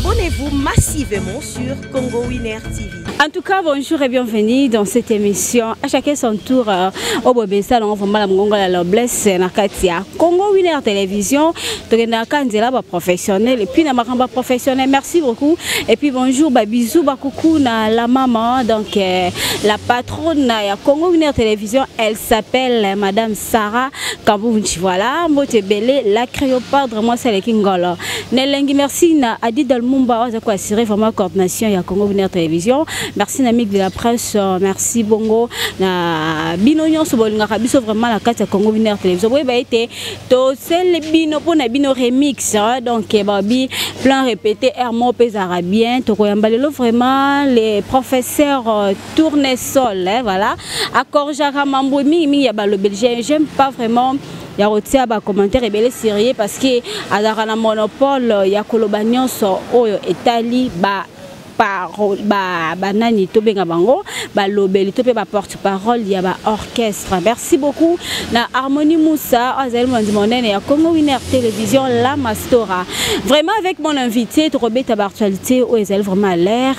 Abonnez-vous massivement sur Congo Winner TV. En tout cas, bonjour et bienvenue dans cette émission. À chacun son tour, au Bobessa, on va mal à la blesse, Nakatia. Congo Winner Télévision, tu professionnel et puis na professionnel. Merci beaucoup. Et puis bonjour, bisous, bakoukou na la maman, donc la patronne de Congo Winner Télévision, elle s'appelle Madame Sarah Kambouchi. Voilà, Motebele, la créopadre, moi c'est le Kingolo. Nelengi, merci na Adi Dalmumba, on a assuré vraiment coordination à Congo Winner Télévision. Merci Namik de la presse, merci Bongo na Binonion Sobolinga biso vraiment la carte Congo Winner Télévision. Oui, bah été to c'est le bino pour na bino remix donc babi plan répété Hermo Pes arabien to koyambalelo vraiment les professeurs tournesol voilà accord Jacques Mambo mi ya ba le belgien j'aime pas vraiment. Il y a aussi un commentaire et sérieux parce que à la monopole il y a Kolobagnon sur Italie parole nani to benga bango lobeli to pe porte-parole il y a orchestre. Merci beaucoup na Harmonie Moussa Azel Mondimonene ya Congo Winner Télévision la Mastora. Vraiment avec mon invité to robeta actualité où est vraiment à l'air.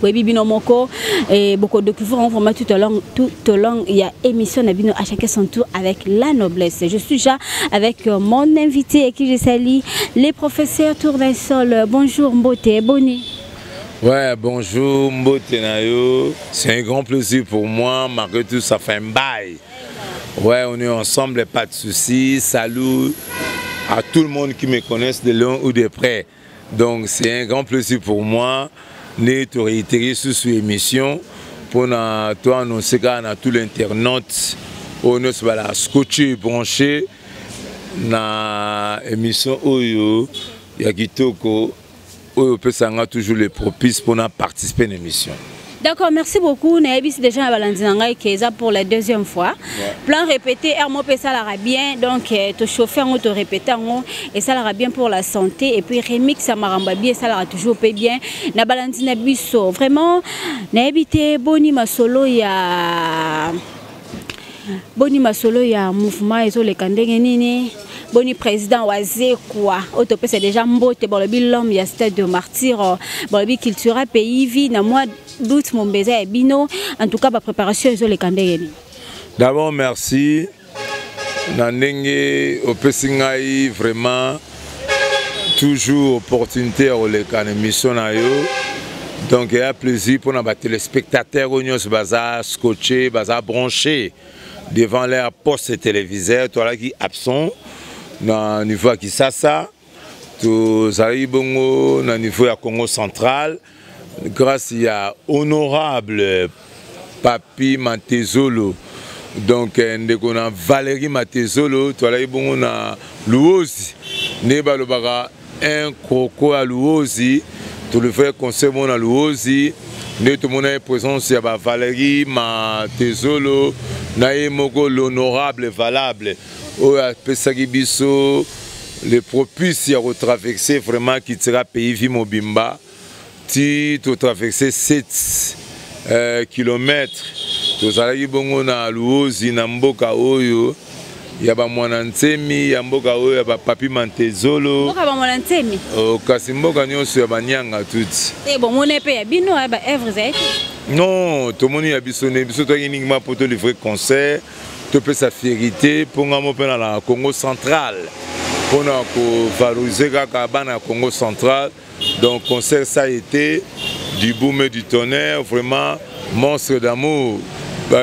Oui, Bibino Moko et beaucoup de documents vraiment tout au long il y a émission Nabino à chacun son tour avec la noblesse. Je suis déjà avec mon invité et qui je salue les professeurs Tournesol. Bonjour Mbote, Boni. Ouais, bonjour Mbote Nayo. C'est un grand plaisir pour moi, malgré tout ça fait un bail. Ouais, on est ensemble, pas de soucis. Salut à tout le monde qui me connaisse de loin ou de près. Donc c'est un grand plaisir pour moi. Nous te réitérer sur cette émission pour toi annoncer qu'à tout l'internaute on est scotché branché na émission Oyo Yakitoko Oyo peut toujours les propices pour participer à l'émission. D'accord, merci beaucoup. Naïbis déjà à Balandinanga qui est pour la deuxième fois. Ouais. Plan répété, Hermo ça l'ara bien, donc te chauffer on te répéter et ça l'ara bien pour la santé et puis remix ça maramba bien, ça l'ara toujours bien. Na Balandina biso, vraiment naïbité Boni Masolo ya mouvement et les kandenge nini. Boni président Wazé quoi autopé c'est déjà mbote bon le l'homme il y a stade de martyr bon le culturel pays vie na moi doute mon baiser bino en tout cas ma préparation ils ont les kandenge. D'abord merci Nandenge au Pessingaï vraiment toujours opportunité au les can émission na yo donc il y a plaisir pour nos téléspectateurs on se bazar scotché bazar branché devant leur poste téléviseur toi là qui absent na niveau à Kisasa, tous arrivent bongo na niveau à Congo central, grâce à honorable Papi Matezolo, donc on a Valérie Matezolo, toi là bongo na Louosi, neba le baga un croco à Louosi, tout le frère conseil mon à Louosi, ne tout le monde est présent c'est Valérie Matezolo, naïe mogo l'honorable valable. Les propices à retraverser vraiment qui sera pays Vimobimba, tu traverser 7 km. Tu allez bongo na Luozi na mboka oyo. Ya ba mwanantemi ya mboka oyo ya ba Papi Mantezolo. Mboka ba mwanantemi. O kasi mboka nyonso ya banyanga tuti. Bon moné pe ya bino ba œuvre zaiti. Non, tout le monde a bisonné, biso to uniquement pour te livrer concert. Tu peux sa fierté pour nous dans la Congo central pour nous valoriser le Congo central. Donc concert ça a été du boom et du tonnerre, vraiment monstre d'amour.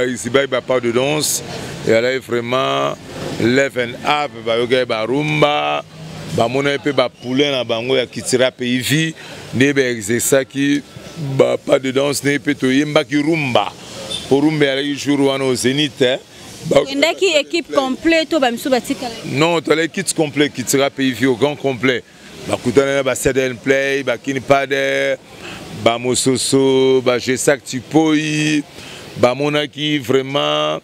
Ici il n'y a pas de danse et elle est vraiment lève and up, ba rumba, ba mona pe ba poulet na bango ya kitira pays vie, ne ba exercice qui pas de danse ne pe to yemba ki rumba. Pour rumba aller jour au Zénith. Une équipe complète au non, tu as l'équipe complète qui sera payée au grand complet. Bakutana ba Sedel Play, ba Kinipade, ba Mososo, ba Jesak Tipoi, ba Monaki vraiment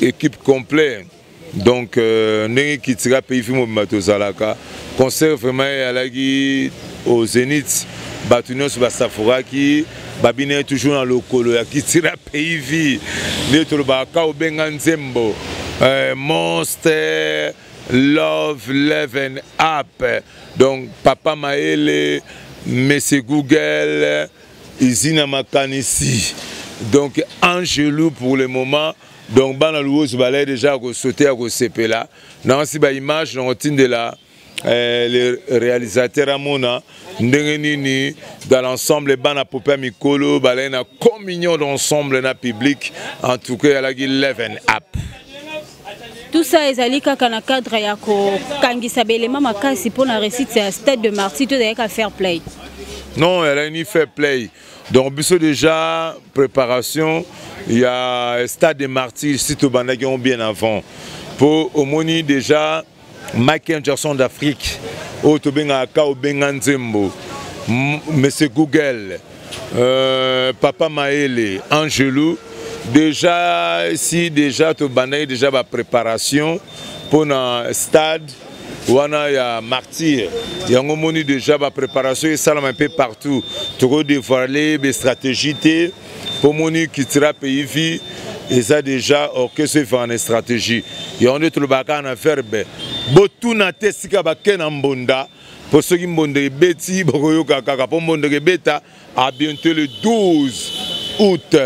équipe complète. Donc n'est qui sera payé au Matozalaka. Concert vraiment à la au Zénith, Batunos Basafouraki. Babine toujours dans le colo, qui tire pays vie, notre baka au Benganzembo, Monster, Love, Leven Up. Donc Papa Maele, Monsieur Google, Isina Makanisi. Donc Angelou pour le moment. Donc bana louose balai déjà sauter à CP là. Dans ces images on retient de la les réalisateurs Amona Ndengenini dans l'ensemble bana popé mikolo balai na communion d'ensemble na public en tout cas à la 11 up. Tout ça est allé dans le cadre de Kangisa Belema Makasi pour la réussite à Stade de Marty, tout est à faire play. Non, elle a une fair play. Donc, déjà, préparation, il y a Stade de Marty, site au Bandagion bien avant. Pour au moni déjà, Michael Jackson d'Afrique, Otobenga Kao Benganzembo, Monsieur Google, Papa Maele, Angelou. Déjà, ici, déjà, tu as déjà ma préparation pour un stade où il y a martyr. Il y a déjà ma préparation et ça un peu partout. Tu as dévoilé des stratégies pour mon qui tira pays vie et ça déjà, ok, c'est faire une stratégie. Il y a un autre bacan à faire. Botou na tesika baken ambonda pour ceux qui mbonde beti, bokoyo kaka pour mbonde beta à bientôt le 12 août.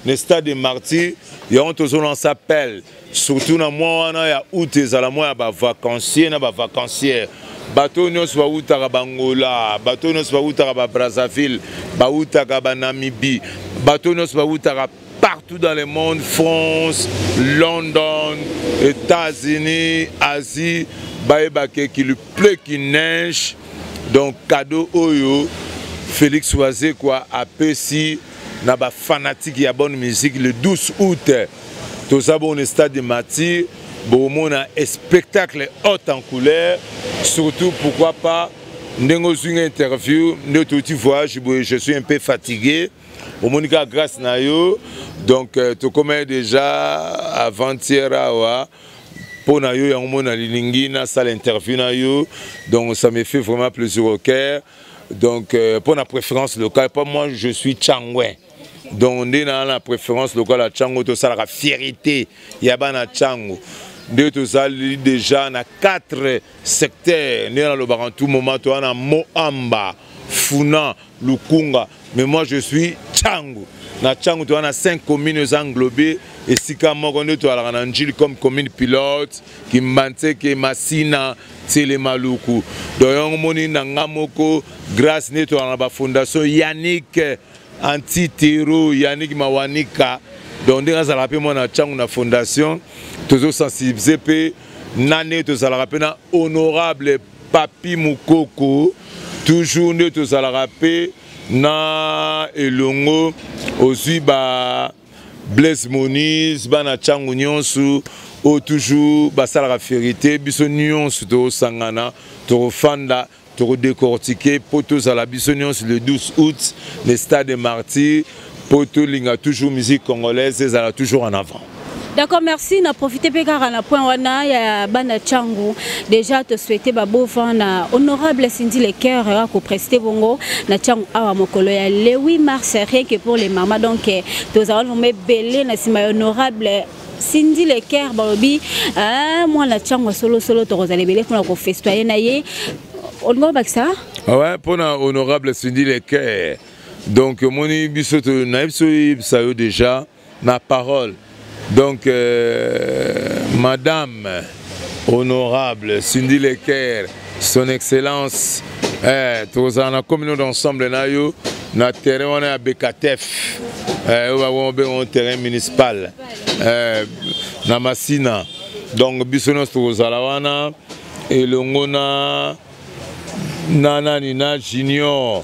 Le stade de Marty, il y a un tour on s'appelle surtout dans mois il y a août et à la mois il y a vacanciers na vacancières bateau nous soit août à Bangola bateau nous soit août à Brazzaville août à Namibie bateau nous soit août à partout dans le monde, France, London, États-Unis, Asie, baébake qui lui plaît qui neige donc cadeau oyo Félix Oisé quoi à Pessi na ba fanatique ya bonne musique le 12 août tout ça bon stade de Marty bon on a un spectacle haute en couleur surtout pourquoi pas ndengo une interview notre petit voyage je suis un peu fatigué au monika grâce na yo donc tu connais déjà avant-hier pour na yo ya mona lilingi na salle interview na yo donc ça me fait vraiment plaisir au cœur donc pour la préférence locale pas moi je suis Changwe. Donc on est dans la préférence locale à Tchango, tout ça la fierté, il y a bana Tchango. De tout ça déjà dans 4 secteurs, dans le bar en tout moment, tu as Moamba, Funa, Lukunga, mais moi je suis Tchango. Dans Tchango, tu as 5 communes englobées et si comme tu as la comme commune pilote, qui m'ante qui Massina, Télé Maluku. Donc on est dans Ngamoko grâce à la fondation Yannick Anti-Terro, Yannick Mawanika, donc on a rappelé moi na fondation, toujours sensibiliser pe nane to ça rappelé na honorable Papi Mukoko, toujours ne to ça rappelé na elongo aussi ba Blaise Moniz ba na changu nyonsu o toujours ba sala vérité biso nyonsu to sangana to fanda pour décortiquer potos à la Bissoniance le 12 août, le stade de Marty, poto linga toujours musique congolaise, et ça toujours en avant. D'accord, merci. Na profité car à la point wana ya bana Tchango. Déjà te souhaiter babo na honorable Cindy Lecker ko prester bongo na Tchango awa mokolo ya le 8 mars rien que pour les mamans donc tous allons me belé na sima honorable Cindy Lecker balobi moi na Tchango solo to rozale belé pour ko festoyer na ye. On va ça? Ouais, pour l'honorable Cindy Lecker. Donc, mon bisoto naïbsoïb ça y déjà ma parole. Donc, Madame honorable Cindy Lecker, son excellence, tous en communion d'ensemble nayo, na terrain on est à BKTF, on a un terrain municipal, na Massina. Donc, bisonos tous à la wana et le ngona. Nana Nina Junior,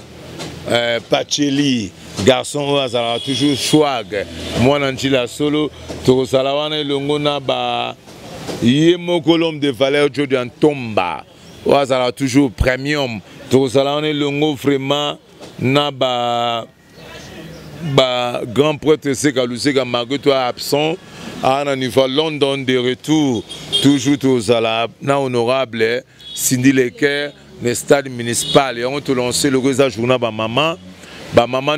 Pacheli, garçon a toujours swag. Moi Nanjila solo, Torosalawana Longona ba Yemo Colombe de valeur Jordan Tomba. Oazala toujours premium. Torosalawana Longo vraiment na ba grand prêtre Sekaluseka malgré toi absent. À un niveau London de retour, toujours Torosala na honorable Cindy Lecker. Le stade municipal et on te lancé le réseau journal ba maman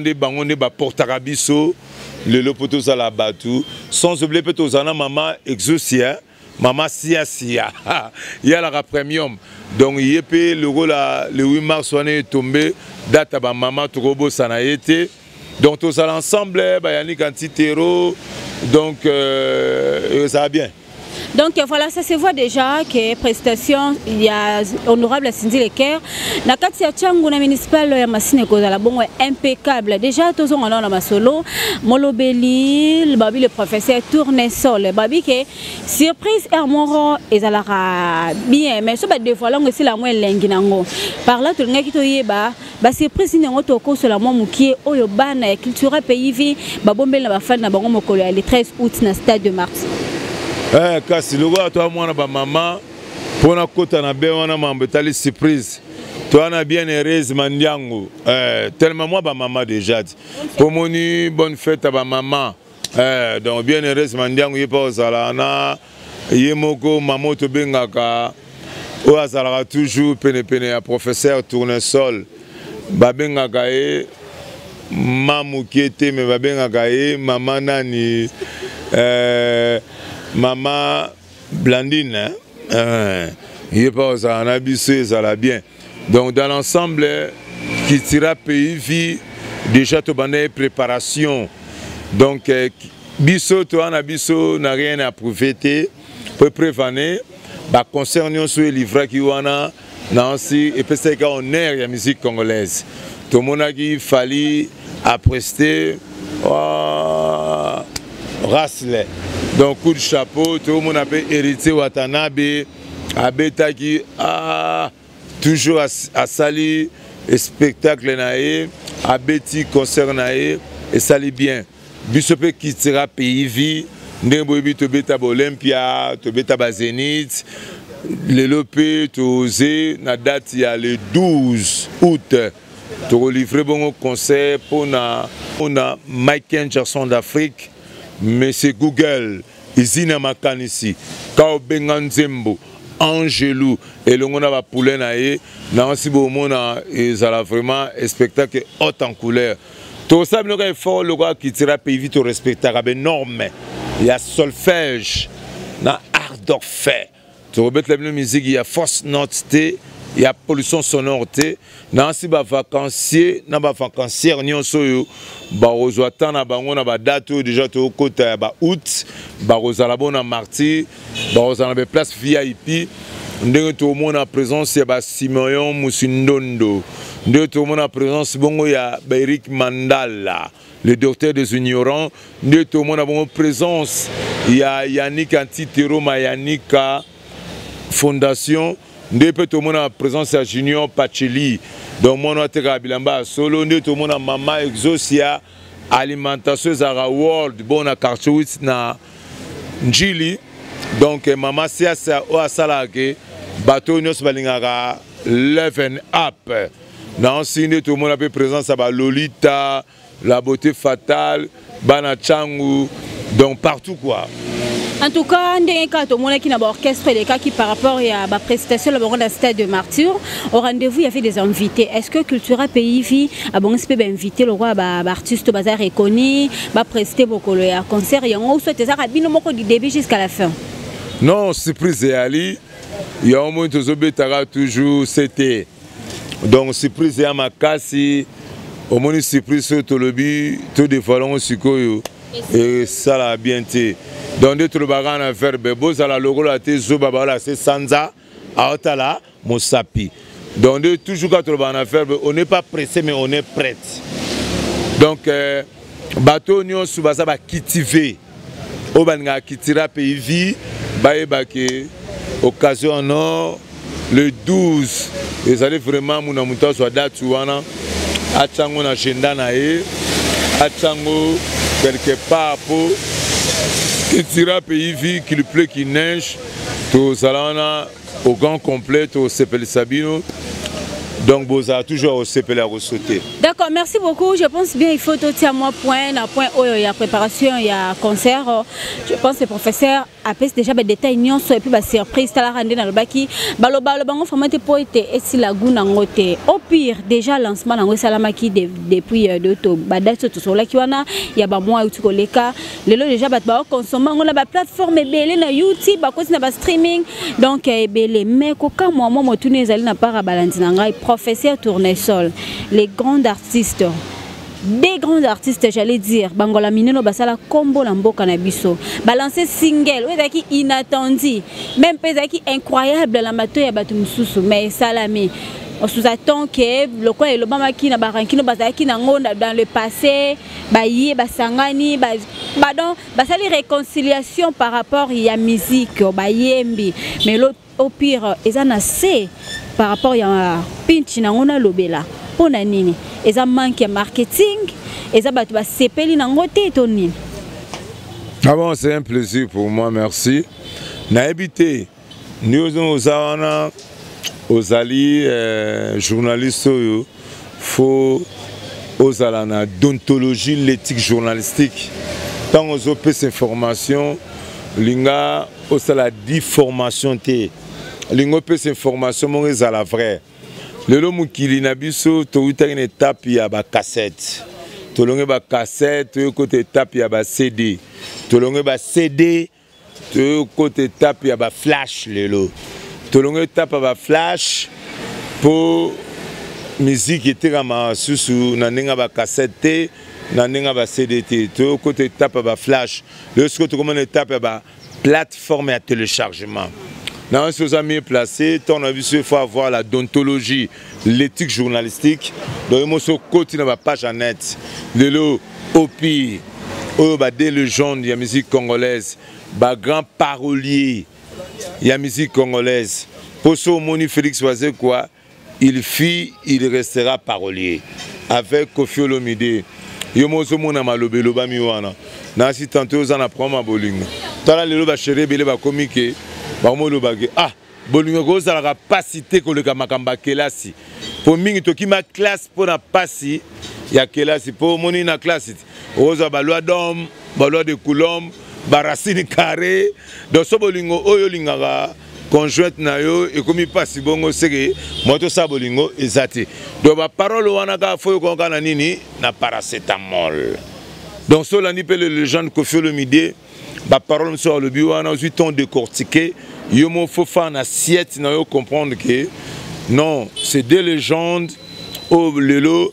de bangonde ba portarabiso le lopoto za la batu sans oublier peut aux ana maman exosia Maman Sia Sia. Il y a la premium. Donc il y a le 8 mars on est tombé date à maman Togobo Sanaïté. Donc tous ensemble il y a une quantité donc ça va bien. Donc voilà, ça se voit déjà que prestation, il y a honorable Cindy Leker. Na kati ya changu na municipal ya Masine kozala bongo impeccable. Déjà tous on a na solo, Molobeli, babi le professeur Tournesol, babi que surprise Hermoro ezalaka bien, mais so ba dévoilant aussi la moins lengi nango. Par là tout ngaki to yeba, ba surprise ni ngoto ko so la mo mukie oyo bana ya culture pays vi, ba bombela ba fan na bango mokolo ya le 13 août na stade de Mars. Kasi logo toi moi na ba maman pour na kota na be wana mambetali surprise toi na bien heureuse mandiango tellement moi ba maman déjà pour moni bonne fête à ba maman donc bien heureuse mandiango yepa ozala na yemoko maman to bengaka o azala toujours pene ya professeur Tournesol ba bengaka e mamu kiete me ba bengaka e maman nani Maman Blandine, il n'est pas aux Anabissés, ça va bien. Donc dans l'ensemble, qui tira pays vie, déjà tout le préparation. Donc, biso, toi, Anabisso n'a rien à prouver, pour prévenir, concernant sur les livres qui ont Nancy, et puis c'est qu'on est la musique congolaise. Tout le monde a dit qu'il fallait prester Rasle. Donc, coup de chapeau, tout le monde a hérité Watanabe, Abetaki, toujours à sali spectacle, à Betty concert, et sali bien. Bisopé qui tira pays vie, Nembobi to beta Olympia, to beta Zénith, le lopé, to osé, na date il y a le 12 août. To livrer bon concert pour na Michael Jackson d'Afrique. Mais c'est Google, Izina Makanisi, Kao Benganzembo, Angelou, et le monde va pouler naé, Nancy Bomona, et ça a vraiment un spectacle haut en couleur. Tout ça, il y a un effort, le gars qui tira pays vite au respectable, énorme. Il y a solfège, il y a art d'orfait. Tu remettes la musique, il y a force notité, il y a pollution sonorité. Nancy ba vacancier, na ba vacancière nyonso yo ba ozwata na bango na ba date déjà to kota ba août ba ozala bona marti ba ozala be place VIP ndenge to mona présence ya ba Simeon Musindondo ndenge to mona présence bongo ya ba Eric Mandala le docteur des ignorants ndenge to mona bongo présence ya Yannick Antitero Mayanika Fondation ndenge to mona présence ya Junior Pacheli. Donc, moi, je suis solo, tout le monde a maman exosia alimentation Zara World, bon à Karchowitz na Njili. Donc, maman c'est au Asalake, bateau nous balingara Leven Up. Dans le tout le monde a présence à Lolita, la beauté fatale, Banachangu, donc partout quoi. En tout cas, tout le monde qui n'a pas orchestré les cas qui par rapport à la prestation de la stade de Martyr, au rendez-vous il y avait des invités. Est-ce que Cultura Pays Vie a bon invité le roi artiste bazar reconnu, va prester beaucoup le concert et on souhaite ça du début jusqu'à la fin. Non, surprise et Ali, il y a un moment où toujours c'était. Donc surprise et Amakasi, au moins surprise sur tout le but, tout des ballons sur et ça l'a bien été. Donc, d'autres bagarres à faire, Bebos à la logo, la Zobabala, c'est Sanza, Aotala, Mosapi. Donc, toujours quand on va faire, on n'est pas pressé, mais on est prêt. Donc, bateau, nous sommes à Kitivé. Au Banga Kitira Pays Vie, Baébake, occasion non, le 12. Et ça allait vraiment, mon amour soit date, Achango na Chendanae, Achango, quelque part pour. Qui tira pays vie, qu'il pleut, qu'il neige, tout ça au grand complet, au CPL Sabino. Donc, vous avez toujours au CPL à ressauter. D'accord, merci beaucoup. Je pense bien il faut tout à moi point où il y a préparation, il y a concert. Je pense que le professeur apes déjà ba détail nyonso et puis ba surprise tala rande na lobaki baloba bango formate poete esi laguna ngote au pire déjà lancement nango salamaki depuis d'octobre ba date to solaki wana ya ba mois uti koleka lelo déjà ba consommer ngona ba plateforme belé na YouTube ba koti na ba streaming donc belé mais koka moi motuni ezali na para balandi na ngai professeur Tournesol les grands artistes. Des grands artistes, j'allais dire, Bangola Mineno Basala Combo Lamboka Nabiso, balancer single, qui inattendu, même pesaki incroyable la mato ya batum susu, mais salamé. On sous-attend que le coin et le bamaki na barankino bazaki na ngonda dans le passé, baye basangani, badon, basali réconciliation par rapport à musique, bayembi, mais l'autre au pire, ils en assez par rapport à pinch na ngona lobela. Pour nini et ça manque de marketing et ça va sepeli na ngote toni. Ah bon, c'est un plaisir pour moi, merci. Na habité nous avons aux alliés journalistes faut aux alana d'ontologie l'éthique journalistique. Tant aux opes information linga au la difformation té linga opes information mon à la vraie. Le lomo kili na biso to uta une étape ya ba cassette. To longe ba cassette to côté étape ya ba CD. To longe ba CD to côté étape ya ba flash lelo. To longe étape ba flash pour musique était kama susu na ninga ba cassette na ninga ba CD to côté étape ba flash. Le ce to comme une étape ya ba plateforme à téléchargement. Dans ces amis placés, on a vu qu'il faut avoir la dontologie, l'éthique journalistique. Donc, il faut continuer ma page en net. Le lot, au pire, des légendes, il y a musique congolaise, des grands paroliers, il y a musique congolaise. Pour ce Moni Félix Oisé, quoi, il restera parolier. Avec Kofi Olomide, il y a mon amalobe, le bamiwana. Nansi tantôt, on a pris ma boling. Tala le lot va chérir, il va comiquer. Ah, bolingo za la capacité que le kamakamba kelasi. Pour mingi to ki ma classe pour na passi ya kelasi pour moni na classe. Oza balwa dom, balwa de coulomb, barasini carré. Donc so bolingo oyo lingara conjointe na yo et comme passi bongo sege moto sa bolingo ezati. Donc ba parole wana ka fo ko kana nini na paracétamol. Donc so la ni pe le légende Kofi Olomide. La parole sur le bureau, on a ensuite décortiqué. Il faut faire une assiette, il faut comprendre que non, c'est des légendes. Au lelo,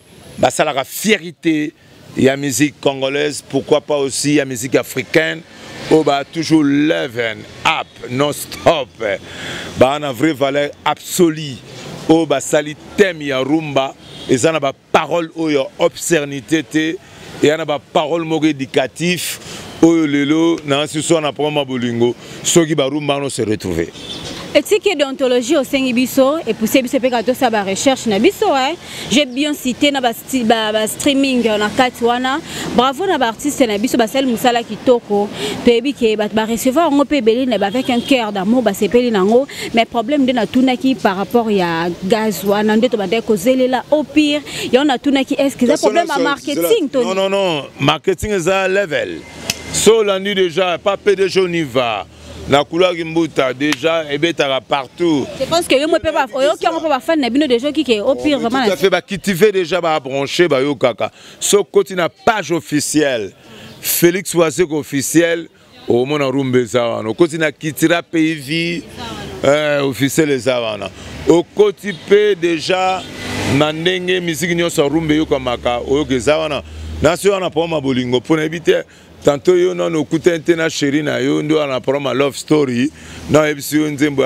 ça a la fierté. Il y a la musique congolaise, pourquoi pas aussi la musique africaine. Oh, toujours level up, non-stop. On a une vraie valeur absolue. Oh, ça a thème, il y a rumba. Et ça a une parole, il y a obscénité. Et il y a une parole éducative. Oh lelo na siso na proma bolingo soki barumba no se retrouver. Éthique déontologie au sein biso et pousser biso pe ka to sa ba recherche na biso j'ai bien cité na ba streaming na katwana bravo na ba artiste na biso ba sel musala kitoko to ebi ke ba recevoir ngo pe belé na ba avec un cœur d'amour ba sepeli nango mais problème de na tunaki par rapport ya gaz wana ndeto ba de ko zelela au pire ya na tunaki est-ce que ça problème à marketing to non marketing is a level. So la nuit déjà, pas PDG on y va. Na couleur Gimbuta déjà et betara partout. Je pense que yo me peut pas faire na bino déjà qui au pire vraiment. Ça fait ba kitiver déjà ba brancher ba yo kaka. So côté na page officielle. Félix Oisé officiel au mona rumbe zawana. Côté na kitira PV officiel les zawana. Au côté P déjà na ndenge musique nyonso rumbe yo kamaka o gezawana. Na so na pa ma bolingo pour éviter. Tantôt yo non okutente na chéri na yo ndo ana proma love story na ebisi nzembo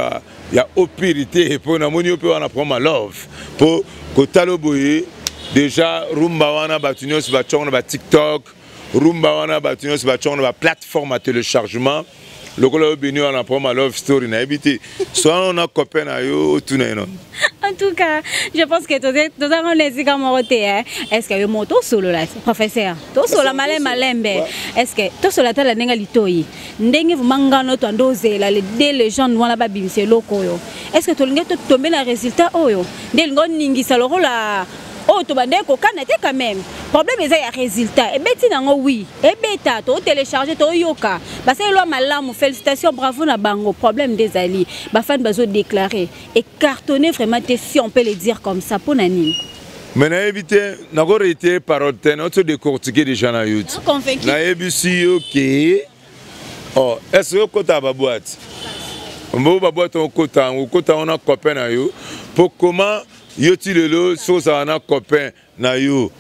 ya opirité pour na moni ope wana proma love pour kotalo boye déjà rumba wana batunios ba chongna ba TikTok rumba wana batunios ba chongna ba plateforme à téléchargement le colo bini wana proma love story na ebiti soit on a copain na yo tout na non. En tout cas, je pense que tout avons les gamoroté. Est-ce que le moto solo là, professeur? Tout solo malem malembe. Est-ce que tout solo la nenga litoi? Ndenge vumanga no tandose là les deux gens wana ba bimse loko yo. Est-ce que tout linga to tomber na résultat oyo? Ndel ngon ningi saloro la oh to bande ko kanate quand même problème eza ya résultat et beti nango oui et beta to télécharger to yoka ba c'est lo malamu félicitations bravo na bango problème des alliés ba fan bazo déclarer et cartonner vraiment si on peut le dire comme ça pour nani. Mais na éviter na go réité parole ten autre décortiquer des gens na YouTube na ebisi OK oh est-ce que kota ba boîte mbo ba boîte on kota on a copain na yo pour comment yo ti lelo so ça na copain na yo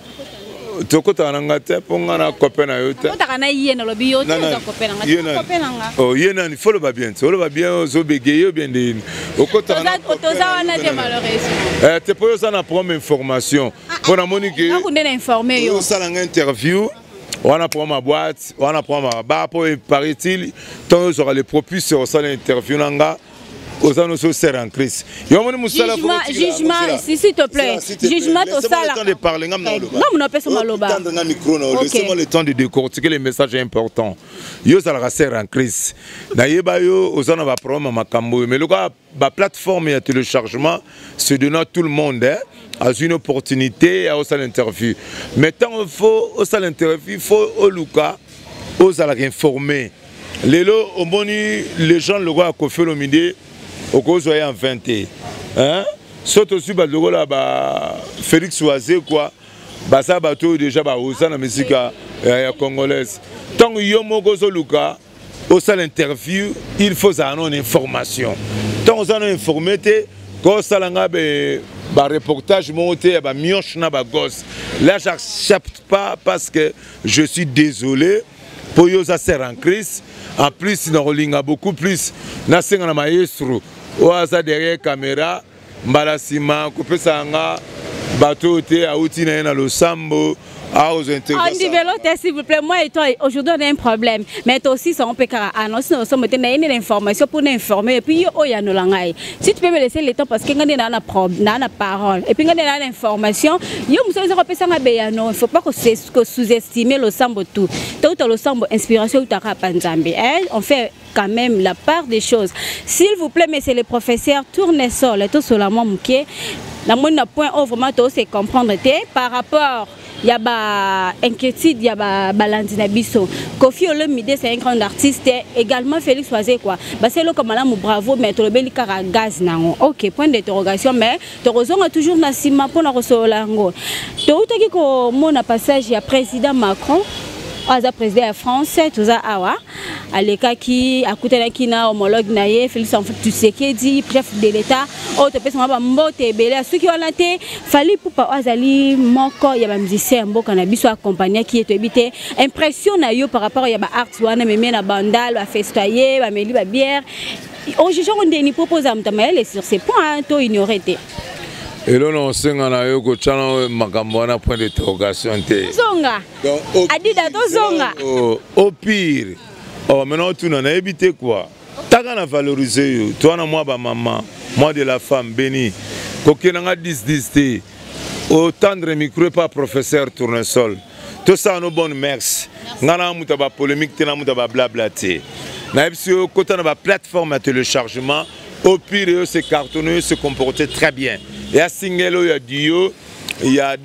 to kota na ngate pour na copain na yo ta kota na yena lobi yo ta copain na copain na oh yena ni follow ba bien zo begeyo bien de o kota na to za wana te malheureusement te pour ça na prendre information pour na monique na kunde na informer yo ça na interview on a pris ma boîte on a pris ma bar pour paraît-il tant sur les propices sur ça l'interview nanga aux annonces sert en crise jugement s'il te plaît jugement au sala temps de parler non on peut se maloba laissez-moi le temps de décortiquer les messages importants yo ça la sert en crise na yeba yo aux annonces va prendre makambo mais le gars ba plateforme ya téléchargement se donne à tout le monde à une opportunité à ça l'interview mais tant il faut au ça l'interview il faut au Luka aux ça la informer lelo au boni les gens le gars a Koffi Olomide au cause soyez en 20 hein saute aussi ba logo là ba Félix Oisé quoi ba ça bateau déjà ba osa na musique congolaise tant yo moko zo Luka au ça l'interview il faut ça une information tant on a informé ko ça langa ba reportage monté ba mioche na ba gosse là j'accepte pas parce que je suis désolé pour yo ça sert en crise en plus dans Rolinga beaucoup plus na senga na maestro oaza derrière caméra mbalasima couper sanga bateau te auti na lo sambo aux intégration. En développement, s'il vous plaît, moi et toi, aujourd'hui on a un problème. Mais toi aussi, on peut annoncer, nous sommes une information pour nous informer. Et puis, il y a nos langues. Si tu peux me laisser le temps, parce qu'il y a une parole. Et puis, il y a l'information. Il ne faut pas sous-estimer le sambo tout. Tout le sambo, inspiration, on fait quand même la part des choses. S'il vous plaît, mais c'est le professeur Tournesol, tout sur la moquée. La moindre point où vraiment c'est comprendre par rapport. Il y a inquiétude, il y a balandina biso. Koffi Olomide c'est un grand artiste également Félix Oisé quoi. C'est le comme madame bravo mais to beli kara gaz nango. OK, point d'interrogation mais to rozonga toujours na sima pour na rosolango. To utaki ko mona passage ya président Macron. Aza président de France, tout ça awa. Aleka qui akutana kina homologue naie Félix Tshisekedi chef de l'État. Oh te pesa maba mbote belé ceux qui ont laté fali pour pas azali moko ya ba musicien mboka na biso accompagner qui est habité impression na yo par rapport ya ba art wana meme na bandal ba festoyer ba meli ba bière. On juge on deni propose am tamaele sur ces points to ignorer. Et là, on sait qu'on a eu un point d'interrogation. Zonga. Adida to zonga. Au pire, maintenant tu n'as évité quoi? Tu as valorisé. Toi, moi, maman, moi de la femme bénie. Coquin a 10-10. Autant de micro pas professeur Tournesol. Tout ça, nos bonnes merci. On a une polémique, on a blablaté. On a une plateforme à téléchargement. Au pire, ces cartonneux se comportaient très bien. Et à Singelo, il y a Dio, il y a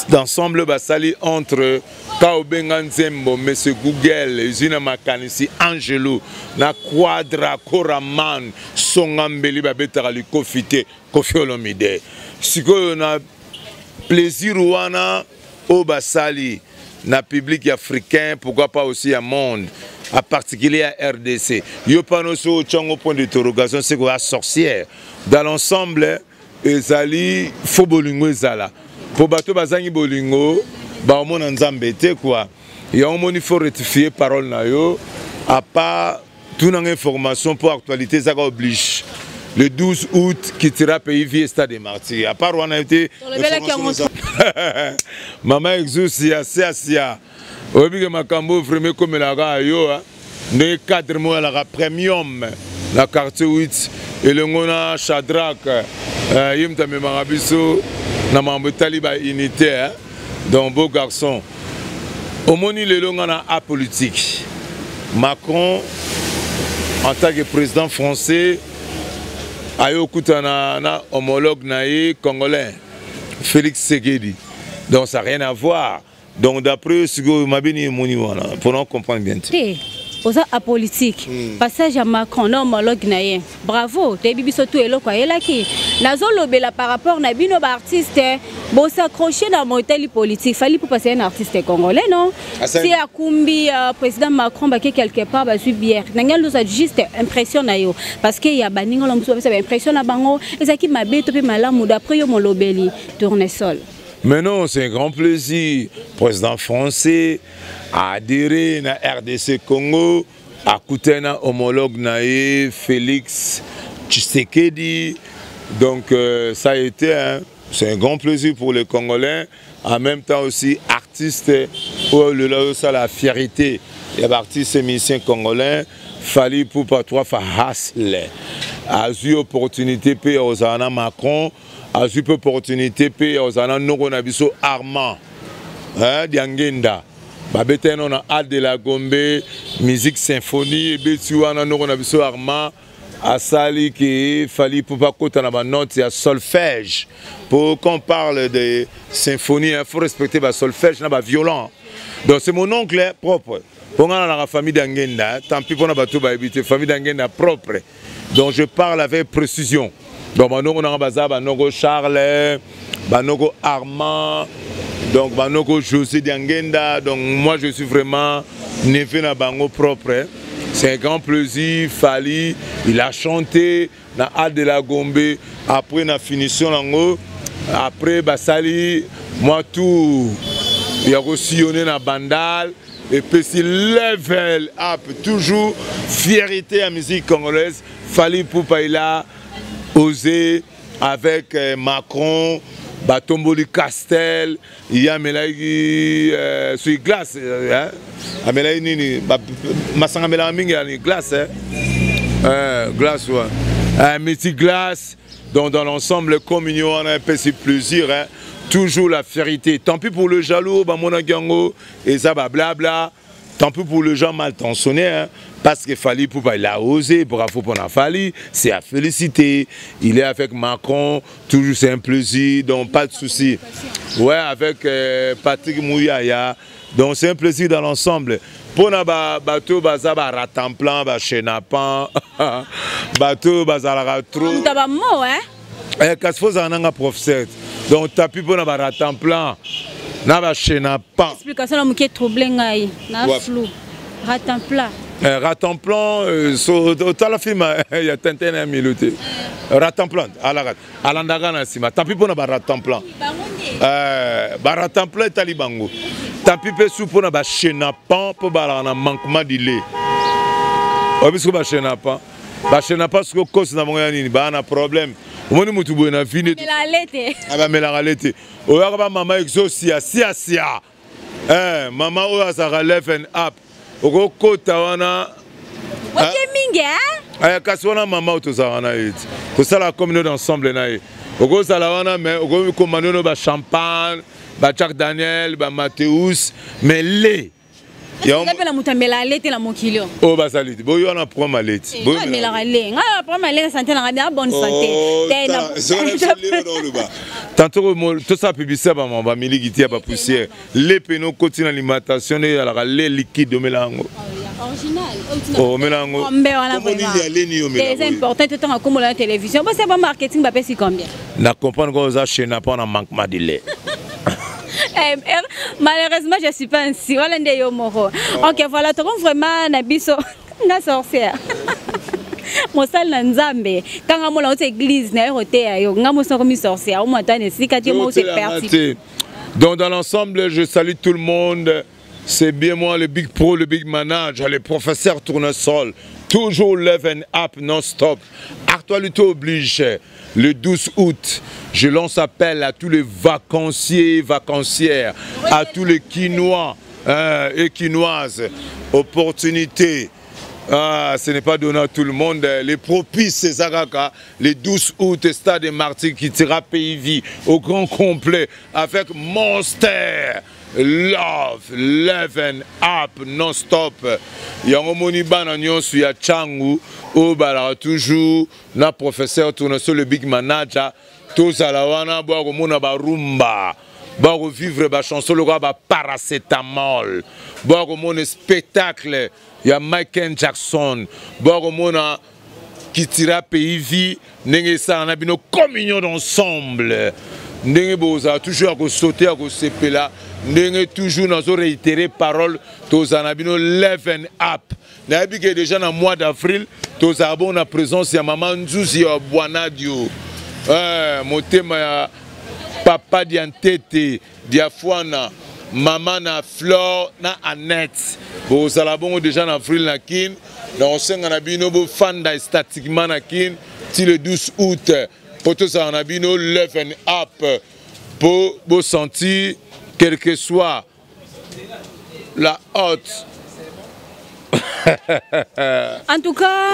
d'ensemble basali entre Kaobenga Nzembo, M. Google, Usina Makanisi, Angelo, na Quadra, Koraman, Songambeli, Babetara, Koffi Olomide. Si on a plaisir ou au basali, na public africain, pourquoi pas aussi à monde. En particulier à RDC. Yo panoso tchango point d'interrogation c'est quoi sorcière. Dans l'ensemble, ezali fo bolingo ezala. Pour bato bazangi bolingo, ba omona nzambe te quoi. Et on moni faut rectifier parole na yo à pas tout une information pour actualité ça oblige. Le 12 août quittera pays via Stade des Martyrs. À part on a été Maman exauce c'est obi ke makambo vraiment comme la rayo ne cadre mo la premium la quartier 8 et le ngona Chadrak yimta me marabiso na mambo taliba unité donc beau garçon au moni le ngona apolitique Macron en tant que président français ayo kutana na homologue naé congolais Félix Tshisekedi. Donc ça n'a rien à voir. Donc d'après ce que Mabini Mouni, pour nous comprendre bien. Aux apolitique, passage à Macron, non, homologue naïe. Bravo, tu es bibi surtout elo quoi, elle a qui. Nazo lobela par rapport na bino artiste, bon s'accrocher dans mon tel politique, fallait pour passer un artiste congolais non. Si à Kumbi président Macron baké quelque part, bah suis bien. N'engel nous a juste impression na yo, parce que y a baningo l'homme ça impression na bango, et ça qui m'a bête puis malamu d'après yo mon lobeli tournesol. Mais non, c'est un grand plaisir. Président français a adhéré à RDC Congo, à Koutena homologue naïe Félix Tshisekedi. Donc ça a été c'est un grand plaisir pour les Congolais. En même temps aussi artiste, ça la fierté. Il y a artistes et musiciens congolais. Fallait pour pas trois faire hasle. A eu opportunité pour aux Macron. A eu opportunité pour aux Noronabiso Armand. Diangenda. Babete on a Ad de la Gombe, musique symphonie, et Betuana Noronabiso Armand. A sali qui fallait pour pas côté na note il y a solfège. Pour qu'on parle de symphonie, il faut respecter le solfège, na violent. Donc c'est mon oncle propre. Pour la famille d'Angenda, tant pis pour la famille d'Angenda propre. Donc je parle avec précision. Donc on a Banogo Charles, Banogo Armand, donc Banogo José d'Angenda. Donc moi je suis vraiment neveu na bango propre. C'est un grand plaisir, Fali, il a chanté na Ad de la Gombe, après la finition après Basali, moi tout, il a sillonné na Bandal, et puis c'est level up, toujours fierté à la musique congolaise, Fali Poupaïla, osé avec Macron, Batomboli Castel, il y a Melaï sur glace, Melaï Nini, Massanga Melaï glace, glace, ouais. Métis glace, donc dans l'ensemble, communion, on a un peu de plaisir, toujours la fierté. Tant pis pour le jaloux, Mona et ça, blabla. Tant pis pour le gens mal tensionnés, parce qu'il fallait pour il a osé, bravo pour la Fali, c'est à féliciter. Il est avec Macron, toujours c'est un plaisir, donc pas de souci. Ouais, avec Patrick Mouyaya, donc c'est un plaisir dans l'ensemble. Pour na bateau bazaba ratemplan, ba chenapan, bateau bazala trop. On t'a mot hein? Kasfo zananga professeur. Donc tapis pour na ratemplan. Naba chenapan. Explication là qui est troublé ngai, na flou. Ratemplan. Ratemplan, au film, il y a Tintin et Miloté. Ratemplan, à la rat. À l'Andagana, tapis pour na ratemplan. Ratemplan est talibango. Tapis pour na chenapan pour na manquement de lait. Obisco ba chenapan. Ba chenapan ce que cause na monga nini ba na problème. Omoni mutu bo na vine. Melalete. Aba melalete. Oya ba mama exosia sia. Mama oya sa relève and up. Oko kota wana. Ok mingi hein? Kasi wana mama otoza wana eti. To sala communauté ensemble na ye. Oko sala wana mais oko commando no ba champagne, ba Jack Daniel, ba Mathéus, mais lait. Il y a la mutamela lait la mokilio. Oh ba salite. Bo yo na prend ma lait. Bo mela lait. Nga prend ma lait santé na bien bonne santé. Tantôt tout ça publicité ba mamba miligiti ba poussière. Les pénaux continue alimentation et la lait liquide au mélange. Original. Oh mélange. C'est important tout en comme la télévision. Bon c'est pas marketing ba pesi combien? Na comprendre que ça chez n'a pas un manquement de lait. Malheureusement, je ne suis pas ainsi. Ok, voilà, tu as vraiment Nabiso, la sorcière. Mon sal Nanzambe, quand on a l'église, on a sorcière. Donc, dans l'ensemble, je salue tout le monde. C'est bien moi, le big pro, le big manager, le professeur Tournesol. Toujours live and up non-stop. Actualité oblige. Le 12 août, je lance appel à tous les vacanciers, vacancières, à tous les Quinois et Quinoises. Opportunité. Ce n'est pas donné à tout le monde. Les propices, c'est Zagaka. Le 12 août, Stade des Martyrs qui tira PIV au grand complet avec Monster. Love, live and up, non-stop. Il y a un moniban à Nyonsu, il y a Changu, au Balara toujours, le professeur Tournesol, le big manager, tozala wana bo komona ba rumba bo vivre ba chanson le ba paracetamol bo komona spectacle ya Michael Jackson bo komona qui tira pays vie ndenge ça na bino communion d'ensemble ndenge boza toujours à sauter à sepela ndenge toujours nous réitérer parole tozana bino leven up na bike déjà dans mois d'avril tozana bon na présence ya maman Nzuzi ya Bwanadio motema ya papa diantete diafwana maman na Flore na Annette bozala bon déjà en avril na kin dans senga bino bo fanda statiquement na kin ti le 12 août pour tout ça na bino leven up pour sentir quel que soit la haute. En tout cas,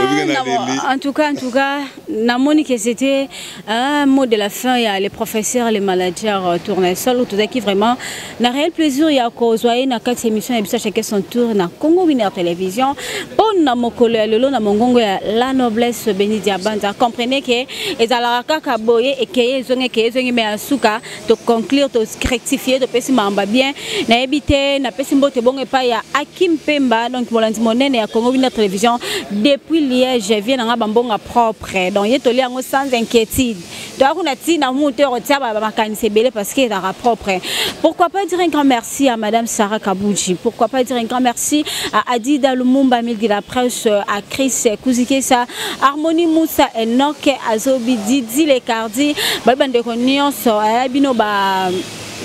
Namoni que c'était un mot de la fin. Il y a les professeurs, les managers tournent seul. Tout ça qui vraiment n'a réel plaisir. Il y a causé na quatre émissions et chacun son tour na Congo Winner Télévision. Bon na mokolo le lo na mongongo la noblesse béni diabanda. Comprenez que les alaraka kaboye et que ils ont mais asuka de conclure, de rectifier, de passer mamba bien. Na habité na passer mbote bon et pas ya Akim Pemba donc molandi monene ya Congo Winner Télévision depuis Liège vient na bambonga propre donc il toli yango sans inquiétude donc on a dit na moteur tia ba makanise belé parce que est propre. Pourquoi pas dire un grand merci à madame Sarah Kabouji, pourquoi pas dire un grand merci à Adida Lumumba Milgi la presse, à Chris Kouzikesa, Harmonie Moussa Enoch Azobi Didi Lekardi babande konyon so bino ba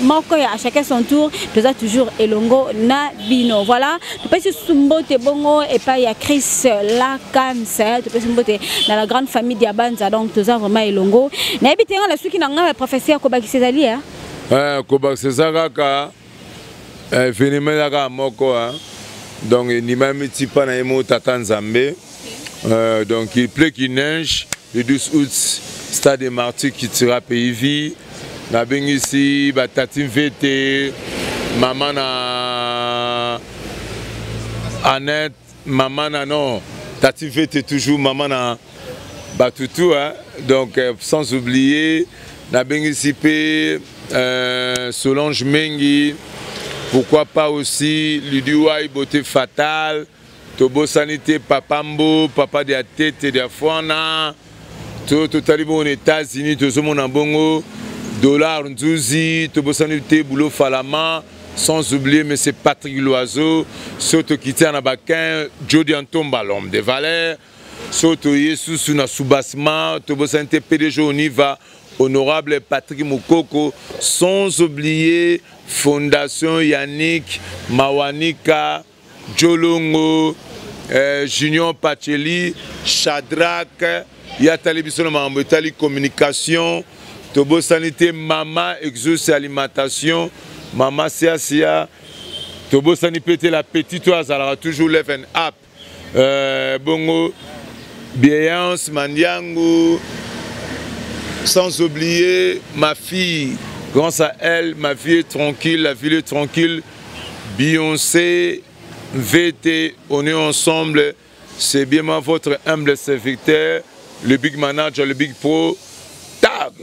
Moko à chacun son tour, nous avons toujours Elongo na bino. Voilà, tu peux se sumbote bongo et pas il y a Chris la cancer, tu peux se sumbote dans la grande famille Diabanza donc nous avons vraiment Elongo. N'habitez pas la suite qui n'a pas professeur Kobaki Césali hein. Kobaki Césali ka venimé la moko hein. Donc ni même tipa na emo tata Nzambe. Donc il pleut qu'il neige le 12 août stade des Martyrs qui tira pays vie. Na bengi ici batati vete maman na Annette maman na non tati vete toujours maman na batutu hein donc sans oublier na bengi ici pe Solange Mengi pourquoi pas aussi Lidiouai beauté fatale Tobo sanité papambo papa de la tête de la fouana tout talibo aux États-Unis tout ce monde en bongo Dollar Nzuzi, Tobosanité, Boulot Falama, sans oublier M. Patrick Loiseau, Soto Kiti Anabakin, Jody Antomba, l'homme des valeurs, Soto Yesu Suna Soubasma, Tobosanité PDG Oniva, honorable Patrick Moukoko, sans oublier Fondation Yannick, Mawanika, Jolongo, Junior Pacheli, Shadrach, Yatali Bissonoma Mbetali Communication, Tobo Sanité, Mama Exos Alimentation, Mama Sia, Tobo Sanité, la petite oise, alors toujours leven up. Bongo, Bienance, Mandiango, sans oublier ma fille, grâce à elle, ma vie est tranquille, la ville est tranquille. Beyoncé, VT, on est ensemble, c'est bien votre humble serviteur, le big manager, le big pro, tag.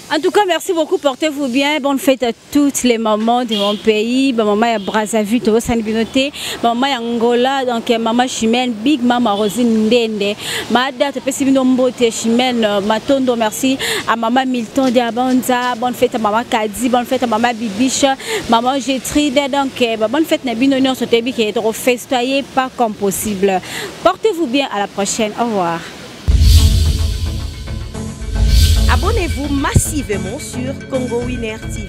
En tout cas, merci beaucoup, portez-vous bien. Bonne fête à toutes les mamans de mon pays. Maman ya Brazzaville, Togo Sanibinoté. Maman ya Angola, donc maman Chimène, Big Mama Rosine Ndende. Mada, te pesi bino mbote Chimène, Matondo, merci à maman Milton Diabanza. Bonne fête à maman Kadi, bonne fête à maman Bibiche, maman Gétride. Donc, bonne fête à Bino Nyon Sotebi qui est trop festoyé, pas comme possible. Portez-vous bien, à la prochaine. Au revoir. Abonnez-vous massivement sur Congo Winner TV.